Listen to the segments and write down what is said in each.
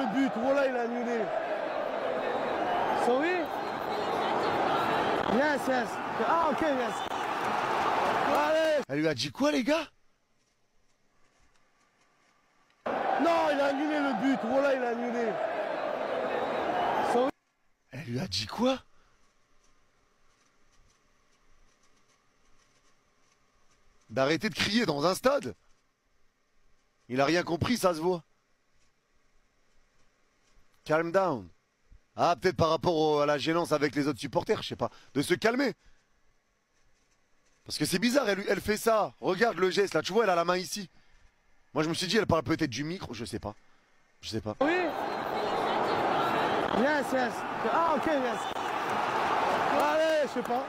le but. Voilà, il a annulé. Sorry? Yes, yes. Ah, ok, yes. Allez. Elle lui a dit quoi, les gars? Non, il a annulé le but. Voilà, il a annulé. Sorry? Elle lui a dit quoi? D'arrêter de crier dans un stade? Il a rien compris, ça se voit. Calm down. Ah, peut-être par rapport à la gênance avec les autres supporters, je sais pas. De se calmer. Parce que c'est bizarre, elle fait ça. Regarde le geste, là, tu vois, elle a la main ici. Moi, je me suis dit, elle parle peut-être du micro, je sais pas. Je sais pas. Oui. Yes, yes. Ah, ok, yes. Allez, je sais pas.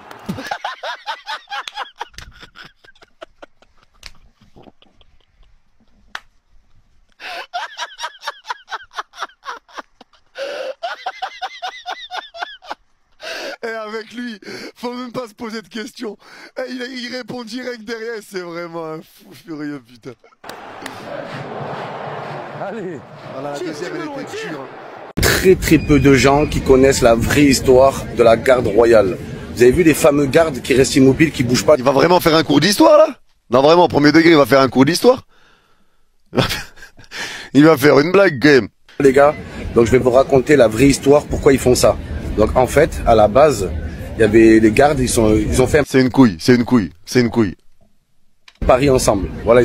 Et avec lui, faut même pas se poser de questions. Et il répond direct derrière, c'est vraiment un fou furieux, putain. Allez. Voilà, la deuxième, elle était dure. Très peu de gens qui connaissent la vraie histoire de la garde royale. Vous avez vu les fameux gardes qui restent immobiles, qui bougent pas? Il va vraiment faire un cours d'histoire, là? Non, vraiment, au premier degré, il va faire un cours d'histoire. Il va faire une blague, quand même. Les gars, donc je vais vous raconter la vraie histoire, pourquoi ils font ça. Donc en fait, à la base, il y avait les gardes, ils ont fait un C'est une couille, c'est une couille, c'est une couille. pari ensemble. Voilà,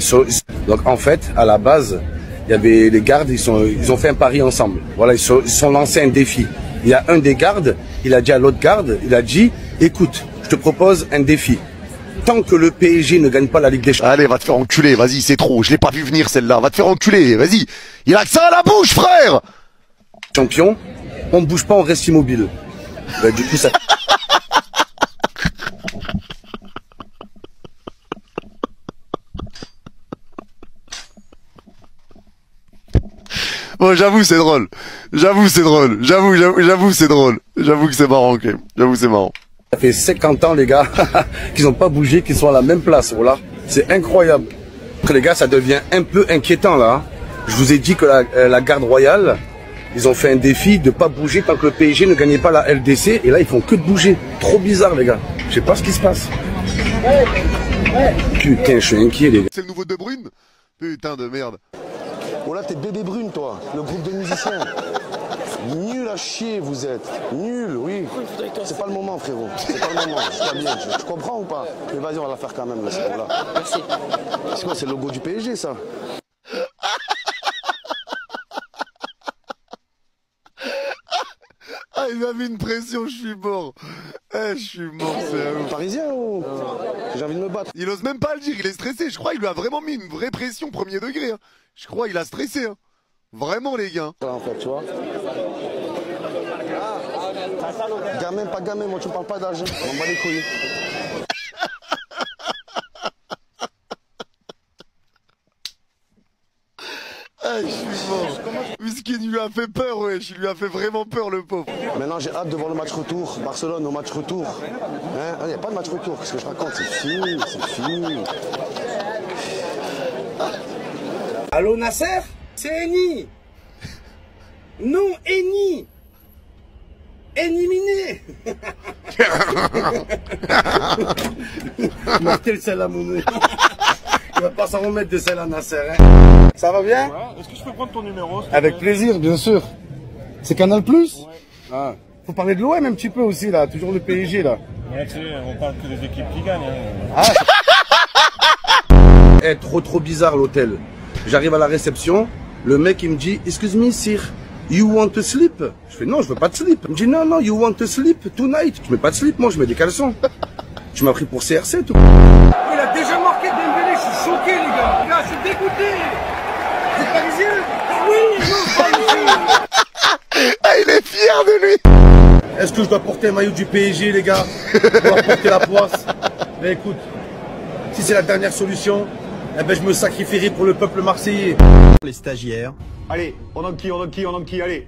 donc en fait, à la base, il y avait les gardes, ils ont fait un pari ensemble. Voilà, ils sont lancés un défi. Il y a un des gardes, il a dit à l'autre garde, il a dit, écoute, je te propose un défi. Tant que le PSG ne gagne pas la Ligue des Champions. Allez, va te faire enculer, vas-y, c'est trop, je l'ai pas vu venir celle-là, va te faire enculer, vas-y. Il a que ça à la bouche, frère! Champion, on ne bouge pas, on reste immobile. Bah, du coup, ça... Bon, j'avoue, c'est drôle. J'avoue, c'est drôle. J'avoue, c'est drôle. J'avoue que c'est marrant, quand même. J'avoue, c'est marrant. Ça fait 50 ans, les gars, qu'ils n'ont pas bougé, qu'ils sont à la même place. Voilà, c'est incroyable. Les gars, ça devient un peu inquiétant, là. Hein. Je vous ai dit que la garde royale, ils ont fait un défi de pas bouger tant que le PSG ne gagnait pas la LDC. Et là, ils font que de bouger. Trop bizarre, les gars. Je sais pas ce qui se passe. Putain, je suis inquiet, les gars. C'est le nouveau De Bruyne? Putain de merde. Oh là, t'es Bébé Brune, toi, le groupe de musiciens. Nul à chier, vous êtes. Nul, oui. C'est pas le moment, frérot. C'est pas le moment. C'est bien. Tu comprends ou pas? Mais vas-y, on va la faire quand même, là, c'est bon, là. Merci. C'est quoi, c'est le logo du PSG, ça? Ah, il m'a mis une pression, je suis mort. Eh, je suis mort, c'est un ouf. Parisien ou... J'ai envie de me battre. Il ose même pas le dire, il est stressé. Je crois qu'il lui a vraiment mis une vraie pression premier degré. Hein. Je crois qu'il a stressé. Hein. Vraiment, les gars. Là, en fait, tu vois. Gamin, pas gamin, moi, tu me parles pas d'âge. On bat les couilles. Ah, je suis mort. Miskin, il lui a fait peur, wesh. Il lui a fait vraiment peur, le pauvre. Maintenant, j'ai hâte de voir le match retour. Barcelone, au match retour. Hein? Il n'y a pas de match retour. Qu'est-ce que je raconte? C'est fini, c'est fini. Allô, Nasser? C'est Eni. Non, Eni. Éliminé. Marquez le sel à monnaie. Il va pas s'en remettre de celle à Nasser. Hein. Ça va bien? Ouais. Est-ce que je peux prendre ton numéro? Avec plaisir, bien sûr. C'est Canal Plus? Ouais. Ah. Faut parler de l'OM un petit peu aussi, là. Toujours le PSG, là. Ouais, tu sais, on parle que des équipes qui gagnent. Hein. Ah. Eh, trop bizarre l'hôtel. J'arrive à la réception, le mec il me dit, excuse me sir, you want to sleep? Je fais non, je veux pas de slip. Il me dit non, you want to sleep tonight? Je mets pas de slip, moi je mets des caleçons. Tu m'as pris pour CR7 ou quoi? Il a déjà marqué Dembélé, je suis choqué les gars. Là, je suis dégoûté. Vous êtes parisien? Oui, non, Ah, il est fier de lui. Est-ce que je dois porter un maillot du PSG, les gars? Pour pouvoir porter la poisse? Mais écoute, si c'est la dernière solution, eh ben je me sacrifierai pour le peuple marseillais. Les stagiaires. Allez, on en qui, allez.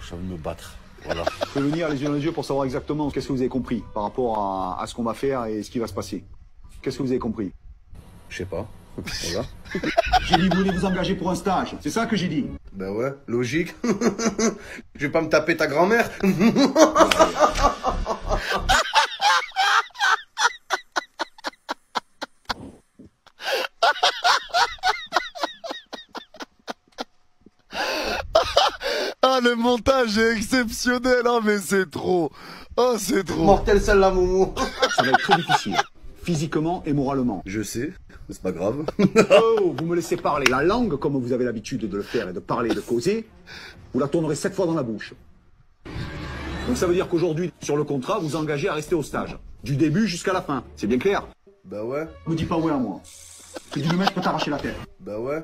J'ai envie de me battre. Voilà. Je peux venir les yeux dans les yeux pour savoir exactement qu'est-ce que vous avez compris par rapport à ce qu'on va faire et ce qui va se passer. Qu'est-ce que vous avez compris? Je sais pas. Voilà. J'ai dit, vous voulez vous engager pour un stage. C'est ça que j'ai dit. Ben ouais, logique. Je vais pas me taper ta grand-mère. Ah, le montage est exceptionnel. Ah, mais c'est trop. Oh, c'est trop. Mortel celle-là, Momo. Ça va être très difficile. Physiquement et moralement. Je sais, mais c'est pas grave. Oh, vous me laissez parler. La langue, comme vous avez l'habitude de le faire et de parler et de causer, vous la tournerez 7 fois dans la bouche. Donc ça veut dire qu'aujourd'hui, sur le contrat, vous engagez à rester au stage. Du début jusqu'à la fin. C'est bien clair? Bah ouais, Me dis pas ouais à moi. Si tu le mec, je peux t'arracher la tête. bah ouais.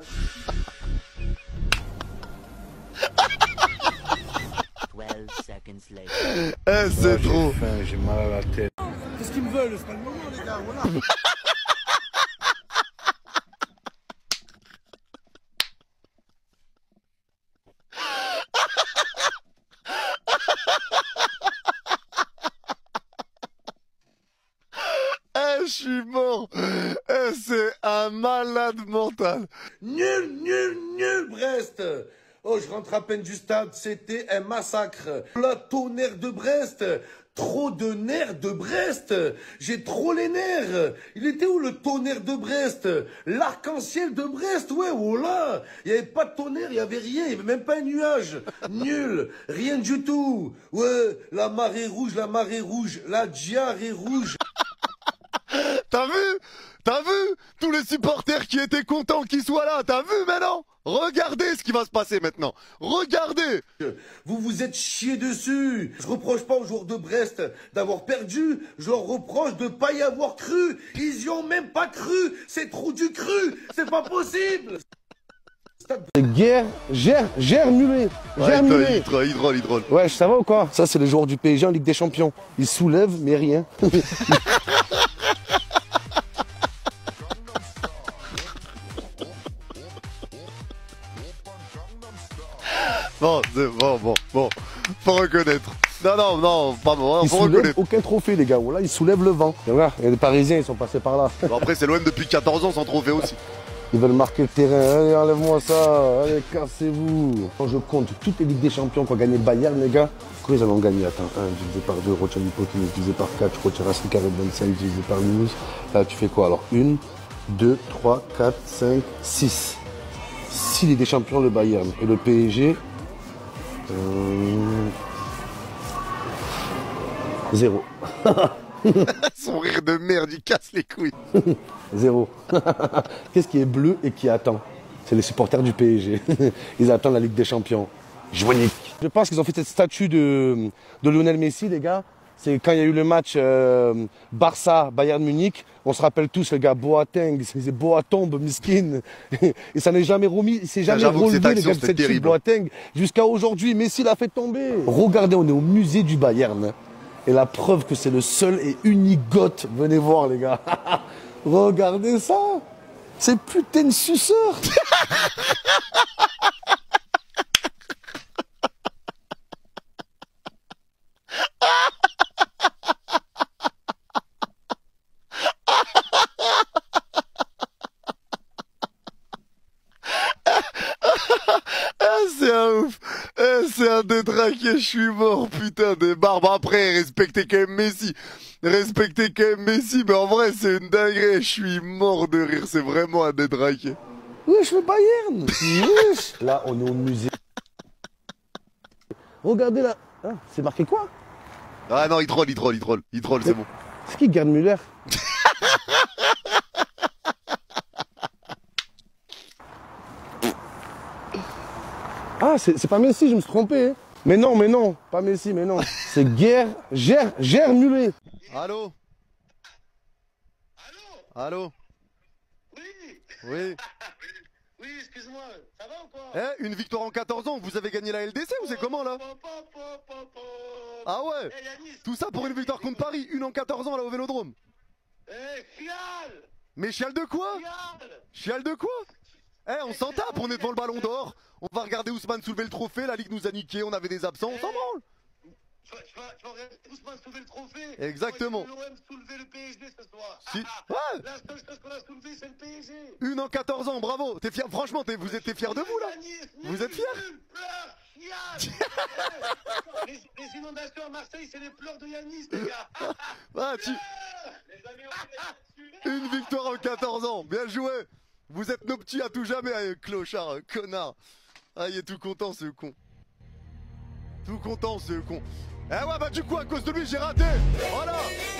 12 seconds later. Eh, c'est trop. Enfin, j'ai mal à la tête. Qu'est-ce qu'ils me veulent? C'est pas le moment, les gars, voilà. Eh, je suis mort. Eh, c'est un malade mental. Nul, nul, nul, Brest. Oh, je rentre à peine du stade, c'était un massacre. Le tonnerre de Brest. Trop de nerfs de Brest. J'ai trop les nerfs. Il était où le tonnerre de Brest? L'arc-en-ciel de Brest, ouais, oh là. Il n'y avait pas de tonnerre, il n'y avait rien, il n'y avait même pas un nuage. Nul, rien du tout. Ouais, la marée rouge, la diarrhée rouge. T'as vu? T'as vu? Tous les supporters qui étaient contents qu'ils soient là. T'as vu maintenant? Regardez ce qui va se passer maintenant. Regardez. Vous vous êtes chié dessus. Je reproche pas aux joueurs de Brest d'avoir perdu. Je leur reproche de pas y avoir cru. Ils y ont même pas cru. C'est trop du cru. C'est pas possible. Guerre, Germulet. Germulet. Il drôle. Ouais, ça va ou quoi? Ça, c'est les joueurs du PSG en Ligue des Champions. Ils soulèvent, mais rien. Bon, c'est bon. Faut reconnaître. Non, pas bon. Ils Faut soulèvent reconnaître. aucun trophée, les gars. Voilà, ils soulèvent le vent. Et voilà, et les Parisiens, ils sont passés par là. Bon, après, c'est l'OM depuis 14 ans sans trophée aussi. Ils veulent marquer le terrain. Allez, enlève-moi ça. Allez, cassez-vous. Quand je compte toutes les Ligues des Champions qu'ont gagné le Bayern, les gars, combien ils en ont gagné? Attends, 1 divisé par 2, Rochelle Hypothèse divisé par 4, je retire Racing Carré 25 divisé par 12. Là, tu fais quoi? Alors, 1, 2, 3, 4, 5, 6. 6 Ligues des Champions, le Bayern. Et le PSG, 0. Son rire de merde, il casse les couilles. 0. Qu'est-ce qui est bleu et qui attend? C'est les supporters du PSG. Ils attendent la Ligue des Champions. Joignic. Je pense qu'ils ont fait cette statue de Lionel Messi, les gars. C'est quand il y a eu le match Barça-Bayern Munich. On se rappelle tous, les gars, Boateng, c'est Boatombe, miskin. Et ça n'est jamais remis, il s'est jamais J'avoue que cette relevé, les action, gars, de c'était cette chute terrible. Boateng. Jusqu'à aujourd'hui, Messi l'a fait tomber. Regardez, on est au musée du Bayern. Et la preuve que c'est le seul et unique goth. Venez voir, les gars. Regardez ça. C'est putain de suceur. C'est un ouf. C'est un détraqué, je suis mort, putain des barbes. Après, respectez quand même Messi. Mais en vrai, c'est une dinguerie. Je suis mort de rire. C'est vraiment un détraqué. Wesh, le Bayern. Wesh. Là, on est au musée. Regardez là. Ah, c'est marqué quoi? Ah non, il troll, c'est bon. C'est qui Gerd Müller? Ah, c'est pas Messi, je me suis trompé. Hein. Mais non, pas Messi, mais non. C'est Germulet. Allô? Allô? Oui. Oui, excuse-moi, ça va ou quoi? Une victoire en 14 ans, vous avez gagné la LDC ou c'est comment là? Ah ouais? Tout ça pour une victoire contre Paris, une en 14 ans là au Vélodrome. Fial! Mais chiale de quoi? Chiale de quoi? On s'en tape, on est devant le ballon d'or. On va regarder Ousmane soulever le trophée, la Ligue nous a niqué, on avait des absents, on s'en branle. Tu vas doucement soulever le trophée. Exactement. Moi, je veux l'OM soulever le PSG ce soir. Si. Ouais. La seule chose qu'on a soulevée, c'est le PSG. Une en 14 ans, bravo. T'es fier, franchement, vous êtes fiers de vous là. Vous êtes fiers? Les inondations à Marseille, c'est les pleurs de Yanis, les gars. Ah, Une victoire en 14 ans, bien joué. Vous êtes nos petits à tout jamais, clochard, connard. Ah, il est tout content ce con. Tout content ce con. Eh ouais, bah du coup, à cause de lui, j'ai raté. Voilà,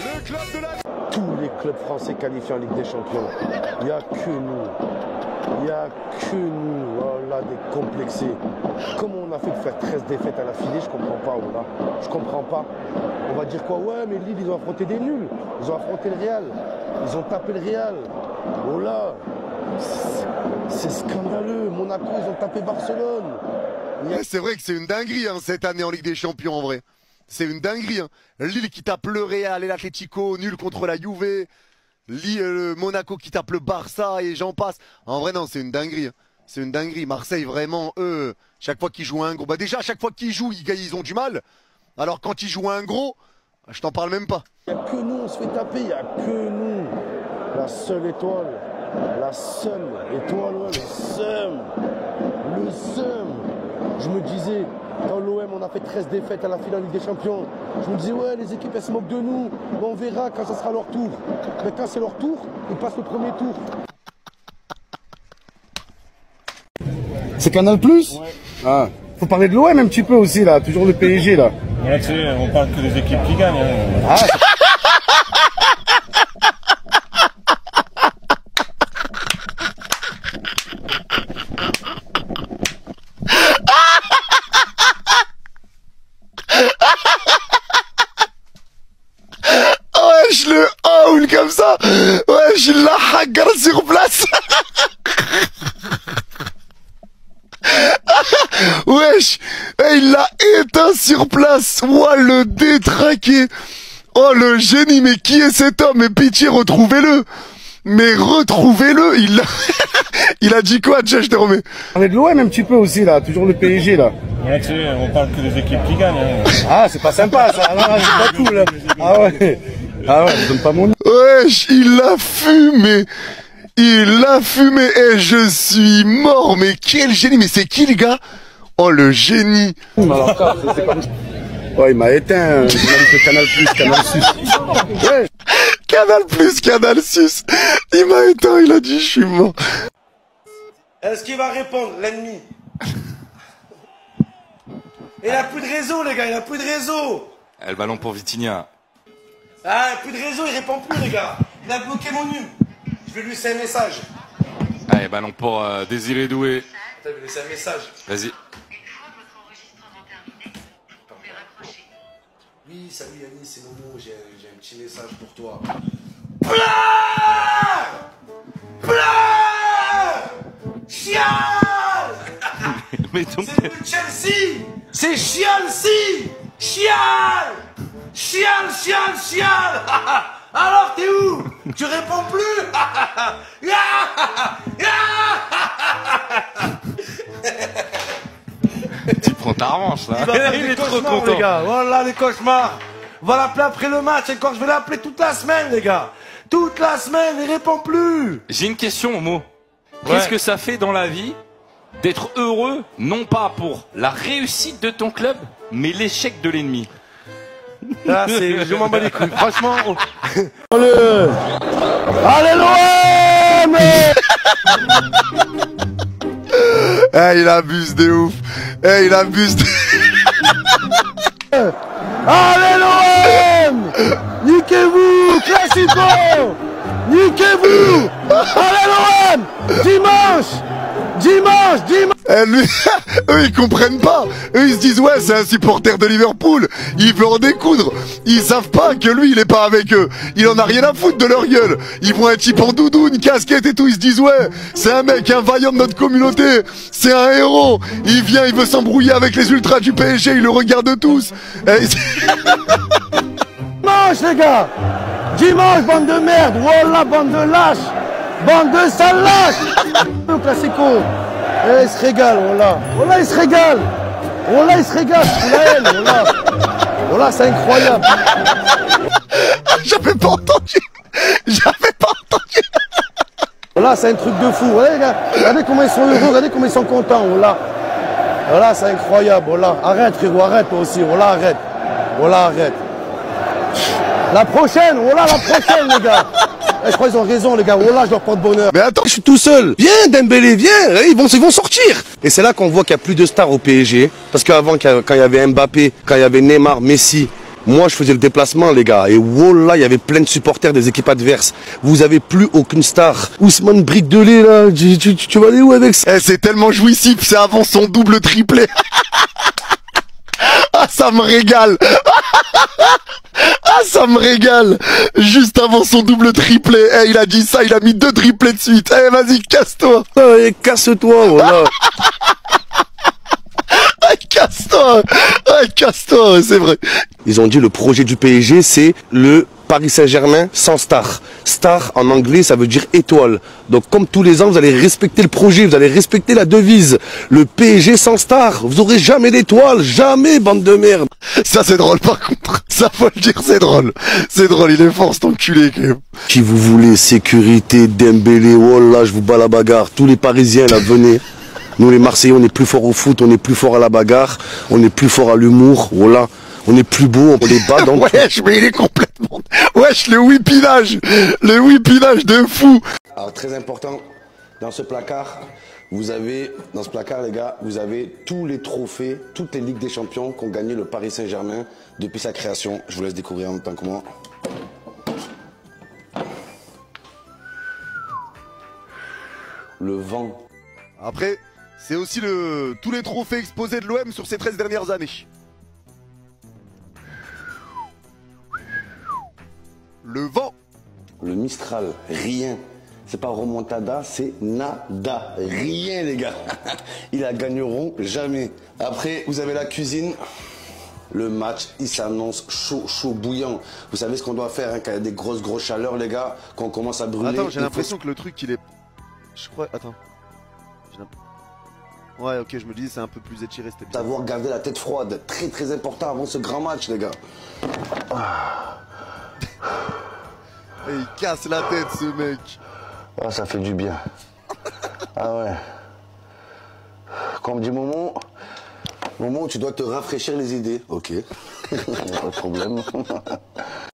le club de la... Tous les clubs français qualifiés en Ligue des Champions. Il n'y a que nous. Il n'y a que nous. Voilà, des complexés. Comment on a fait de faire 13 défaites à la filée, je comprends pas, voilà. Je comprends pas. On va dire quoi? Ouais, mais Lille, ils ont affronté des nuls. Ils ont affronté le Real. Ils ont tapé le Real. Voilà. C'est scandaleux. Monaco, ils ont tapé Barcelone. C'est vrai que c'est une dinguerie hein, cette année en Ligue des Champions en vrai. C'est une dinguerie. Hein. Lille qui tape le Real et l'Atlético, nul contre la Juve. Monaco qui tape le Barça et j'en passe. En vrai non, c'est une dinguerie. Hein. C'est une dinguerie. Marseille vraiment, eux, chaque fois qu'ils jouent un gros, bah déjà chaque fois qu'ils jouent, ils ont du mal. Alors quand ils jouent un gros, je t'en parle même pas. Il n'y a que nous, on se fait taper, il n'y a que nous. La seule étoile. La seule étoile, ouais, le seum. Le seum. Je me disais, dans l'OM, on a fait 13 défaites à la finale Ligue des Champions. Je me disais, ouais, les équipes, elles se moquent de nous. Mais on verra quand ça sera leur tour. Mais quand c'est leur tour, ils passent le premier tour. C'est Canal+. Ouais. Ah. Faut parler de l'OM un petit peu aussi, là. Toujours le PSG, là. Ouais, tu sais, on parle que des équipes qui gagnent. Hein. Ah, Wesh le haul comme ça. Wesh la hagar sur place. Wesh, il l'a éteint sur place. Ouah le détraqué. Oh le génie, mais qui est cet homme? Mais pitié, retrouvez-le. Mais retrouvez-le. Il a dit quoi? Tiens, je te remets. parler de l'OM un petit peu aussi, là. Toujours le PSG, là. Ouais, tu sais, on parle que des équipes qui gagnent. Hein. Ah, c'est pas sympa, ça. Ah, c'est pas cool. Ah ouais. Ah ouais, je donne pas mon nom. Wesh, il l'a fumé. Il l'a fumé et je suis mort. Mais quel génie. Mais c'est qui le gars? Oh le génie. Alors, c'est comme... Oh, il m'a éteint. Il m'a dit que Canal+, Canal+. Ouais. Canal+, Canal+. Il m'a éteint, il a dit je suis mort. Est-ce qu'il va répondre, l'ennemi? Il a plus de réseau, les gars, il a plus de réseau. Le ballon pour Vitinha. Ah, plus de réseau, il répond plus, les gars. Il a bloqué mon num. Je vais lui laisser un message. Allez, ballon pour Désiré Doué. Attends, je vais lui laisser un message. Vas-y. Une fois votre enregistrement terminé, vous pouvez raccrocher. Oui, salut Yannis, c'est Momo, j'ai un petit message pour toi. Chial. Mais donc... C'est plus Chelsea. C'est Chelsea. Chial. Chial, chial, chial. Alors t'es où? Tu réponds plus. Tu prends ta revanche là. Il est trop content, les gars. Voilà les cauchemars. On va l'appeler après le match. Encore, je vais l'appeler toute la semaine, les gars. Toute la semaine, il répond plus. J'ai une question, Momo. Qu'est-ce que ça fait dans la vie d'être heureux, non pas pour la réussite de ton club, mais l'échec de l'ennemi? Là, c'est, je m'en bats les couilles. Franchement. Allez l'OM. Eh, il abuse de ouf. Eh, il abuse de... Allez l'OM. Niquez-vous, Classico. Niquez-vous. Allez l'OM. Dimanche. Eh, lui, eux ils comprennent pas. Eux ils se disent ouais c'est un supporter de Liverpool, il veut en découdre. Ils savent pas que lui il est pas avec eux. Il en a rien à foutre de leur gueule. Ils voient un type en doudou, une casquette et tout, ils se disent ouais c'est un mec, un vaillant de notre communauté, c'est un héros. Il vient, il veut s'embrouiller avec les ultras du PSG, ils le regardent tous. Dimanche les gars. Dimanche bande de merde. Wallah bande de lâches. Bande de sales lâches. Le Classico. Eh, il se régale, voilà. Voilà, il se régale. Voilà, il se régale. C'est la haine, voilà. Voilà, c'est incroyable. J'avais pas entendu. J'avais pas entendu. Voilà, c'est un truc de fou. Regardez, les gars, regardez comment ils sont heureux, regardez comment ils sont contents. Voilà, voilà, c'est incroyable. Voilà, arrête, frérot, arrête toi aussi. Voilà, arrête. Voilà, arrête. La prochaine, voilà, la prochaine, les gars. Je crois qu'ils ont raison, les gars. Voilà, je leur porte bonheur. Mais attends, je suis tout seul. Viens, Dembélé, viens. Ils vont sortir. Et c'est là qu'on voit qu'il n'y a plus de stars au PSG. Parce qu'avant, quand il y avait Mbappé, quand il y avait Neymar, Messi, moi, je faisais le déplacement, les gars. Et voilà, il y avait plein de supporters des équipes adverses. Vous avez plus aucune star. Ousmane Brique de lait, là. Tu vas aller où avec ça? C'est tellement jouissif. C'est avant son double triplé. Ah, ça me régale. Ah, ça me régale. Juste avant son double triplé. Il a dit ça, il a mis 2 triplés de suite. Vas-y, casse-toi. Casse-toi, voilà. Casse-toi. Casse-toi, c'est vrai. Ils ont dit le projet du PSG, c'est le Paris Saint-Germain sans star. Star, en anglais, ça veut dire étoile. Donc, comme tous les ans, vous allez respecter le projet, vous allez respecter la devise. Le PSG sans star. Vous aurez jamais d'étoile. Jamais, bande de merde. Ça, c'est drôle, par contre. Ça, faut le dire, c'est drôle. C'est drôle, il est fort, cet enculé, quand même. Si vous voulez sécurité, Dembélé, oh là, je vous bats la bagarre. Tous les Parisiens, là, venez. Nous, les Marseillais, on est plus forts au foot, on est plus forts à la bagarre, on est plus forts à l'humour, voilà. On est plus beau, on les bat donc. Wesh, mais il est complètement... Wesh, le whippinage de fou. Alors, très important, dans ce placard, vous avez, dans ce placard, les gars, vous avez tous les trophées, toutes les Ligues des Champions qu'ont gagné le Paris Saint-Germain depuis sa création. Je vous laisse découvrir en même temps que moi. Le vent. Après, c'est aussi tous les trophées exposés de l'OM sur ces 13 dernières années. Le vent. Le Mistral, rien. C'est pas remontada, c'est nada. Rien, les gars. Ils la gagneront jamais. Après, vous avez la cuisine. Le match, il s'annonce chaud, chaud, bouillant. Vous savez ce qu'on doit faire hein, quand il y a des grosses chaleurs, les gars, quand on commence à brûler. Attends, j'ai l'impression que le truc, il est... Je crois... Attends. Ouais, ok, je me disais c'est un peu plus étiré, c'était bien. Savoir garder la tête froide, très très important avant ce grand match, les gars. Et il casse la tête, ce mec. Ah, ça fait du bien. Ah ouais. Comme dit Momo, tu dois te rafraîchir les idées. Ok. Pas de problème.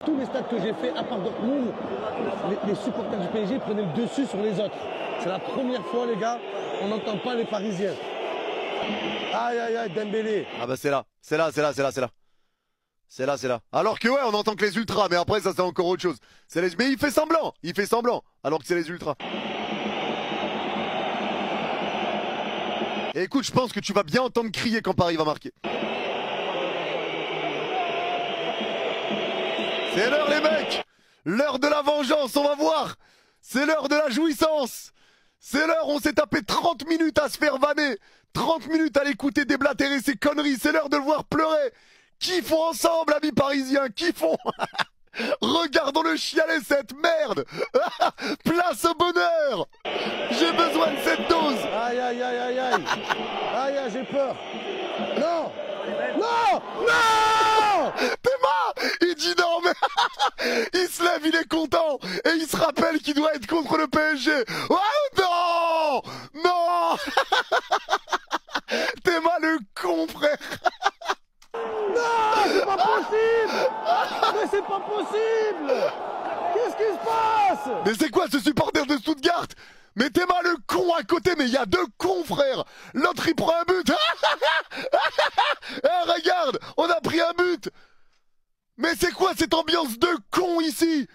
Tous les stades que j'ai fait, à part Dortmund, les supporters du PSG prenaient le dessus sur les autres. C'est la première fois, les gars, on n'entend pas les Parisiens. Aïe, aïe, aïe, Dembélé. Ah bah c'est là. Alors que ouais, on entend que les ultras, mais après ça c'est encore autre chose. Mais il fait semblant, alors que c'est les ultras. Et écoute, je pense que tu vas bien entendre crier quand Paris va marquer. C'est l'heure les mecs. L'heure de la vengeance, on va voir. C'est l'heure de la jouissance. C'est l'heure où on s'est tapé 30 minutes à se faire vanner. 30 minutes à l'écouter déblatérer ses conneries. C'est l'heure de le voir pleurer. Kiffons ensemble, amis parisiens, kiffons. Regardons-le chialer cette merde. Place au bonheur. J'ai besoin de cette dose. Aïe, aïe, aïe, aïe, aïe. Aïe, aïe, j'ai peur. Non. Non. Non. Théma, il dit non, mais il se lève, il est content. Et il se rappelle qu'il doit être contre le PSG. Oh non. Non. Théma le con, frère. Non, c'est pas possible. Mais c'est pas possible. Qu'est-ce qui se passe? Mais c'est quoi ce supporter de Stuttgart? Mais Théma le con à côté, mais il y a 2 cons, frère. L'autre il prend un but. Regarde, on a pris un but. Mais c'est quoi cette ambiance de con ici?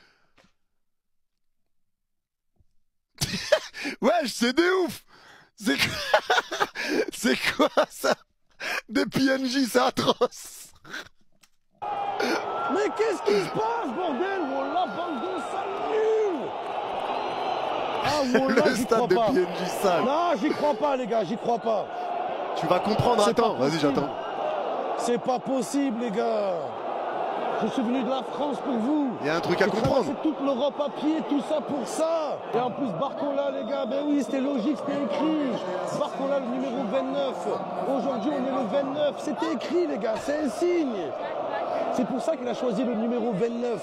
Wesh, c'est des ouf. C'est quoi ça? Des PNJ, c'est atroce. Mais qu'est-ce qui se passe, bordel? Wallah, bande de sales nuls. Ah, wallah, le stade de PNJ sale. Non, j'y crois pas, les gars, j'y crois pas. Tu vas comprendre, attends, vas-y, j'attends. C'est pas possible, les gars. Je suis venu de la France pour vous. Il y a un truc à comprendre. C'est toute l'Europe à pied, tout ça pour ça. Et en plus, Barcola, les gars, ben oui, c'était logique, c'était écrit. Barcola, le numéro 29. Aujourd'hui, on est le 29. C'était écrit, les gars, c'est un signe. C'est pour ça qu'il a choisi le numéro 29.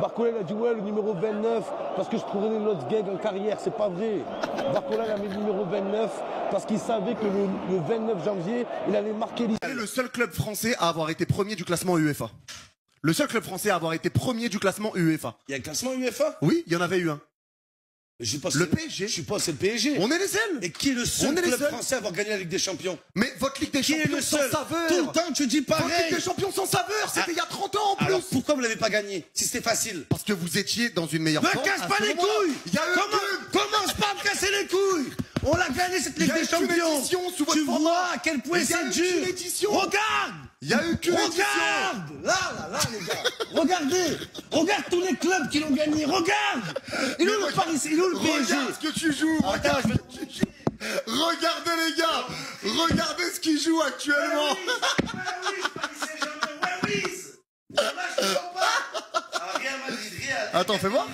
Barcola a dit ouais, le numéro 29, parce que je prenais l'autre gag en carrière. C'est pas vrai. Barcola a mis le numéro 29 parce qu'il savait que le 29 janvier, il allait marquer l'histoire. Le seul club français à avoir été premier du classement UEFA. Le seul club français à avoir été premier du classement UEFA. Il y a un classement UEFA? Oui, il y en avait eu un. Le PSG. Je suis pas, c'est le PSG. On est les seuls. Et qui est le seul club français à avoir gagné la Ligue des Champions? Mais votre Ligue des Champions sans saveur. Tout le temps, tu dis pareil. Votre Ligue des Champions sans saveur, c'était il y a 30 ans en plus. Alors pourquoi vous l'avez pas gagné si c'était facile? Parce que vous étiez dans une meilleure forme. Me casse pas les couilles. Commence pas à me casser les couilles. On l'a gagné cette Ligue des Champions. Tu vois à quel point c'est dur. Regarde. Il y a eu que Regarde. Là, les gars. Regardez. Regarde tous les clubs qui l'ont gagné. Regarde. Il est où le Paris? Il est où le PSG? Regarde ce que tu joues. Regarde ce que tu joues. Regardez les gars. Regardez ce qu'ils jouent actuellement. Attends, fais voir.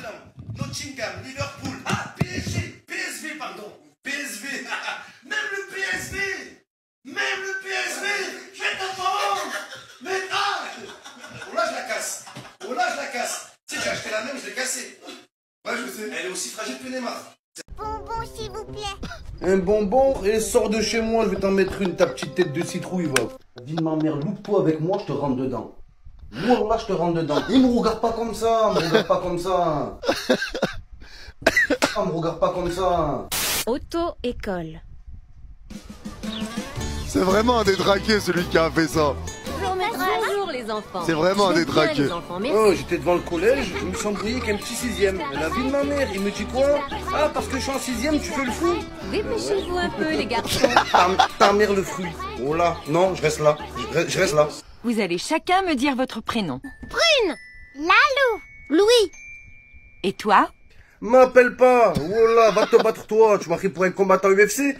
Nottingham, Liverpool, PSV, pardon. PSV. Même le PSV. Je vais t'apprendre. Mais oh là, je la casse. Tu sais, j'ai acheté la même, je l'ai cassée. Ouais, je sais. Elle est aussi fragile que Neymar. Bonbon, s'il vous plaît. Un bonbon et sors de chez moi, je vais t'en mettre une, ta petite tête de citrouille, va. Dis ma mère, loupe-toi avec moi, je te rentre dedans. Moi, là, je te rentre dedans. Il me regarde pas comme ça, me regarde pas comme ça. Auto-école. C'est vraiment un détraqué celui qui a fait ça. Bonjour les enfants. C'est vraiment un détraqué. Oh, j'étais devant le collège, je me suis embrouillé avec un petit 6e. La vie de ma mère, il me dit quoi? Ah, parce que je suis en 6e, tu fais le fou? Dépêchez-vous un peu les garçons. Ta mère le fruit. Oh là, non, je reste là. Je reste là. Vous allez chacun me dire votre prénom. Prune. Lalou. Louis. Et toi? M'appelle pas. Oh là, va te battre toi. Tu m'as pris pour un combattant UFC?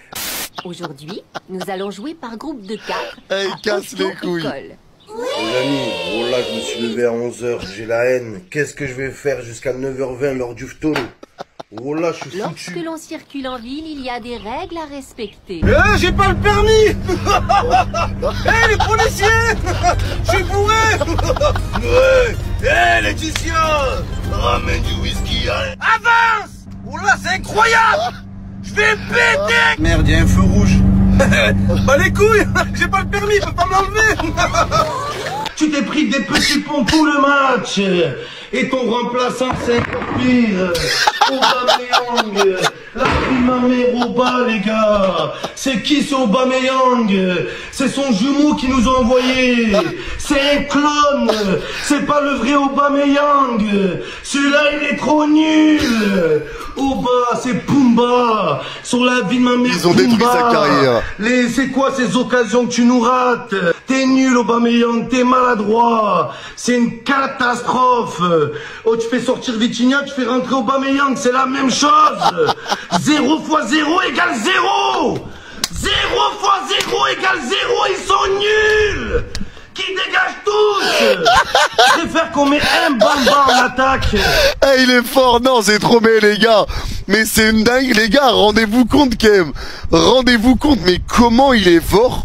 Aujourd'hui, nous allons jouer par groupe de 4. Hey, casse les couilles. Les amis, oh là, je me suis levé à 11h, j'ai la haine. Qu'est-ce que je vais faire jusqu'à 9h20 lors du phtono? Oh là, je suis foutu. Lorsque l'on circule en ville, il y a des règles à respecter. J'ai pas le permis. Les policiers. Je suis bourré. Ouais. Laetitia, ramène du whisky. Avance. Oh là, c'est incroyable. Je vais péter. Merde, il y a un feu rouge. Bah les couilles. J'ai pas le permis, il peut pas m'enlever. Tu t'es pris des petits ponts tout le match. Et ton remplaçant, c'est encore pire. Aubameyang. La prime ma mère au bas, les gars. C'est qui ce Aubameyang? C'est son jumeau qui nous a envoyé. C'est un clone. C'est pas le vrai Aubameyang. Celui-là, il est trop nul. Au bas, c'est Pumba. Sur la vie de ma mère, ils ont détruit sa carrière. C'est quoi ces occasions que tu nous rates? T'es nul, Aubameyang. T'es maladroit. C'est une catastrophe. Oh, tu fais sortir Vitinha, tu fais rentrer Aubameyang. C'est la même chose. 0 fois 0 égale 0. 0 fois 0 égale 0. Ils sont nuls. Qui dégagent tous. Je préfère qu'on met un Bamba en attaque. Hey, il est fort. Non, c'est trop bien, les gars. Mais c'est une dingue, les gars. Rendez-vous compte, quand même. Rendez-vous compte, mais comment il est fort.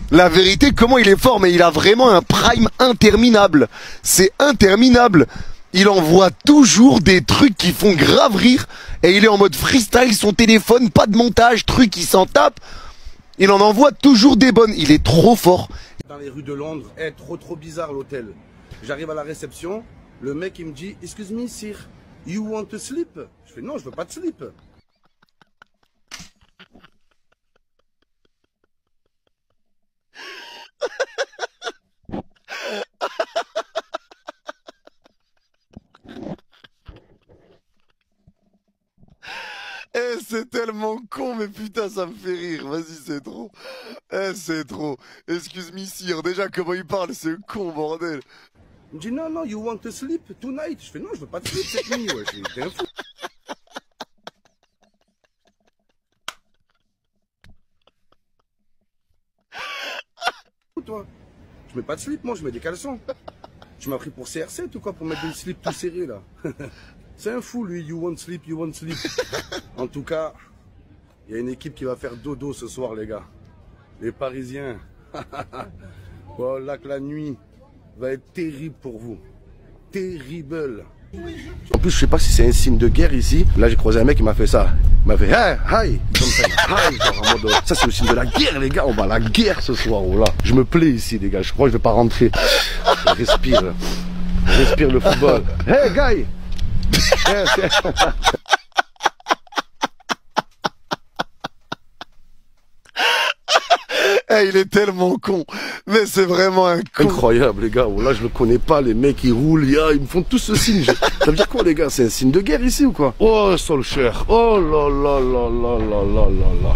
La vérité, comment il est fort. Mais il a vraiment un prime interminable. C'est interminable. Il envoie toujours des trucs qui font grave rire. Et il est en mode freestyle, son téléphone, pas de montage, truc, il s'en tape. Il en envoie toujours des bonnes. Il est trop fort. Dans les rues de Londres, trop bizarre l'hôtel. J'arrive à la réception, le mec il me dit « Excuse me sir, you want to sleep ?» Je fais « Non, je veux pas de sleep. » Eh, c'est tellement con, mais putain, ça me fait rire. Vas-y, c'est trop. Eh, c'est trop. Excuse-moi, sire. Déjà, comment il parle, ce con, bordel. Il me dit non, you want to sleep tonight? Je fais non, je veux pas de sleep cette nuit, ouais. T'es un fou. Toi, je mets pas de slip, moi, je mets des caleçons. Tu m'as pris pour CR7 ou quoi, pour mettre des slips tout serrés, là? C'est un fou, lui. You want sleep, you want sleep. En tout cas, il y a une équipe qui va faire dodo ce soir, les gars. Les Parisiens. Voilà que la nuit, va être terrible pour vous. Terrible. En plus, je sais pas si c'est un signe de guerre ici. Là, j'ai croisé un mec qui m'a fait ça. Il m'a fait hey, comme ça, hey, genre en mode, ça c'est le signe de la guerre, les gars. On va à la guerre ce soir. Oh là. Je me plais ici, les gars. Je crois que je vais pas rentrer. Je respire. Je respire le football. Hey, guy. Hey, il est tellement con, mais c'est vraiment un con. Incroyable, les gars. Oh là, je le connais pas. Les mecs, ils roulent. Ils me font tous ce signe. Ça veut dire quoi, les gars? C'est un signe de guerre ici ou quoi? Oh, Solskjaer. Oh là là là là là là là là.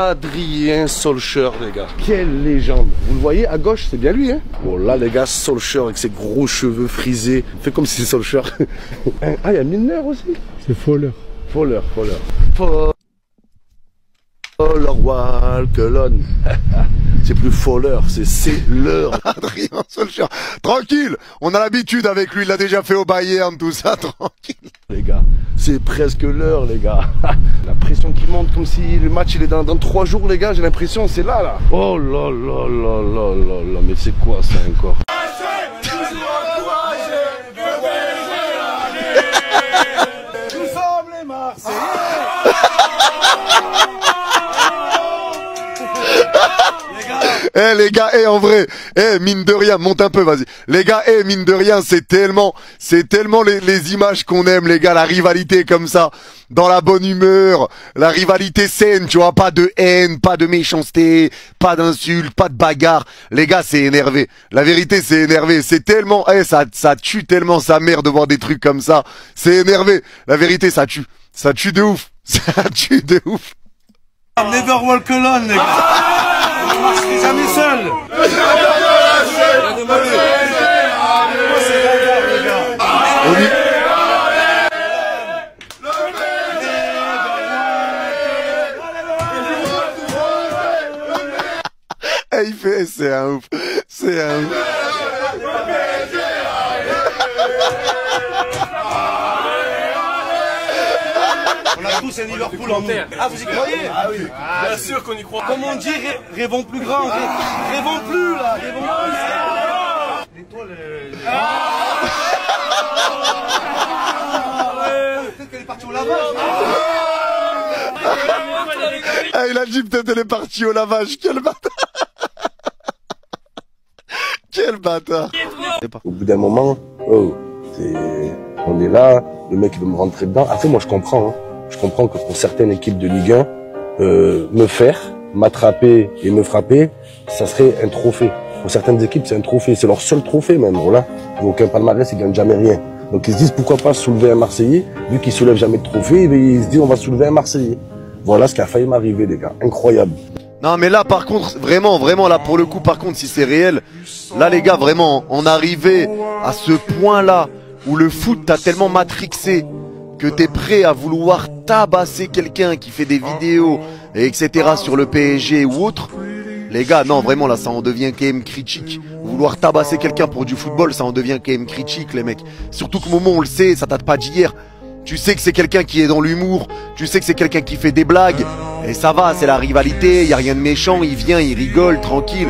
Adrien Solskjaer, les gars. Quelle légende. Vous le voyez à gauche, c'est bien lui, hein? Bon, là, les gars, Solskjaer avec ses gros cheveux frisés. Fait comme si c'est Solskjaer. Ah, il y a Milner aussi. C'est Fowler. Fowler. Fowler Walkelon. C'est plus Fowler, c'est l'heure. Adrien Solskjaer. Tranquille, on a l'habitude avec lui, il l'a déjà fait au Bayern, tout ça, tranquille. Les gars, c'est presque l'heure, les gars. La pression qui monte comme si le match il est dans 3 jours, les gars, j'ai l'impression, c'est là. Oh là là là là là là, mais c'est quoi ça encore? Nous sommes les Marseillais. Eh les gars, en vrai, mine de rien, monte un peu, vas-y. Les gars, mine de rien, c'est tellement les images qu'on aime, les gars, la rivalité comme ça, dans la bonne humeur, la rivalité saine, tu vois, pas de haine, pas de méchanceté, pas d'insultes, pas de bagarre. Les gars, c'est énervé. La vérité, c'est énervé. C'est tellement, ça tue tellement sa mère de voir des trucs comme ça. C'est énervé. La vérité, ça tue. Ça tue de ouf. Ça tue de ouf. Never walk alone, les gars. On marche jamais seul. Il fait, c'est un ouf. C'est un ouf. On a tous un Liverpool en nous. Ah, vous y croyez? Ah oui. Bien sûr qu'on y croit. Comme on dit, rêvons plus grand. Rêvons plus, là. Rêvons plus. L'étoile. Peut-être qu'elle est partie au lavage. Il a dit peut-être elle est partie au lavage. Quel bâtard. Quel bâtard. Au bout d'un moment, on est là, le mec il veut me rentrer dedans. Après moi je comprends, hein. Je comprends que pour certaines équipes de Ligue 1, me faire, m'attraper et me frapper, ça serait un trophée. Pour certaines équipes c'est un trophée, c'est leur seul trophée même, voilà. Aucun palmarès, ils gagnent jamais rien. Donc ils se disent pourquoi pas soulever un Marseillais, vu qu'ils soulèvent jamais de trophée, ils se disent on va soulever un Marseillais. Voilà ce qui a failli m'arriver les gars, incroyable. Non mais là par contre, vraiment là pour le coup par contre si c'est réel, là les gars vraiment, on arrivait à ce point là où le foot t'a tellement matrixé que t'es prêt à vouloir tabasser quelqu'un qui fait des vidéos et etc sur le PSG ou autre. Les gars, non vraiment là ça en devient quand même critique. Vouloir tabasser quelqu'un pour du football, ça en devient quand même critique les mecs. Surtout qu'au moment où on le sait, ça date pas d'hier. Tu sais que c'est quelqu'un qui est dans l'humour, tu sais que c'est quelqu'un qui fait des blagues, et ça va, c'est la rivalité, y a rien de méchant, il vient, il rigole, tranquille,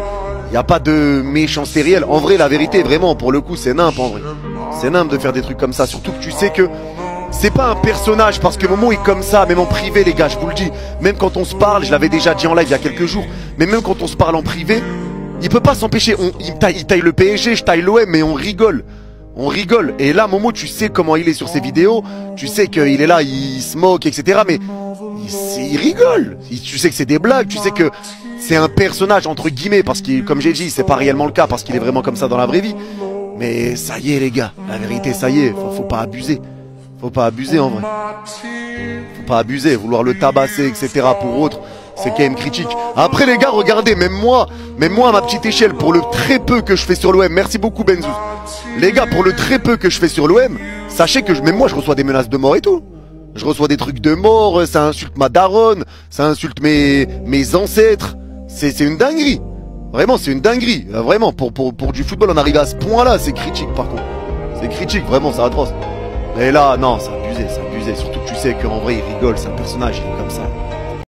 y a pas de méchanceté réelle. En vrai, la vérité, vraiment, pour le coup, c'est nimp en vrai. C'est nimp de faire des trucs comme ça, surtout que tu sais que c'est pas un personnage, parce que Momo est comme ça, même en privé les gars, je vous le dis. Même quand on se parle, je l'avais déjà dit en live il y a quelques jours, mais même quand on se parle en privé, il peut pas s'empêcher, il taille le PSG, je taille l'OM, mais on rigole. On rigole. Et là, Momo, tu sais comment il est sur ses vidéos. Tu sais qu'il est là, il se moque, etc. Mais il rigole. Tu sais que c'est des blagues. Tu sais que c'est un personnage, entre guillemets. Parce que, comme j'ai dit, c'est pas réellement le cas. Parce qu'il est vraiment comme ça dans la vraie vie. Mais ça y est, les gars. La vérité, ça y est. Faut pas abuser. Faut pas abuser, en vrai. Faut pas abuser. Vouloir le tabasser, etc. pour autre. C'est quand même critique. Après les gars, regardez, même moi à ma petite échelle, pour le très peu que je fais sur l'OM, merci beaucoup Benzouz. Les gars, pour le très peu que je fais sur l'OM, sachez que même moi je reçois des menaces de mort et tout. Je reçois des trucs de mort, ça insulte ma daronne, ça insulte mes ancêtres. C'est une dinguerie. Vraiment, c'est une dinguerie. Vraiment, pour du football, on arrive à ce point-là, c'est critique par contre. C'est critique, vraiment, c'est atroce. Et là, non, c'est abusé, c'est abusé. Surtout que tu sais qu'en vrai, il rigole, c'est un personnage, il est comme ça.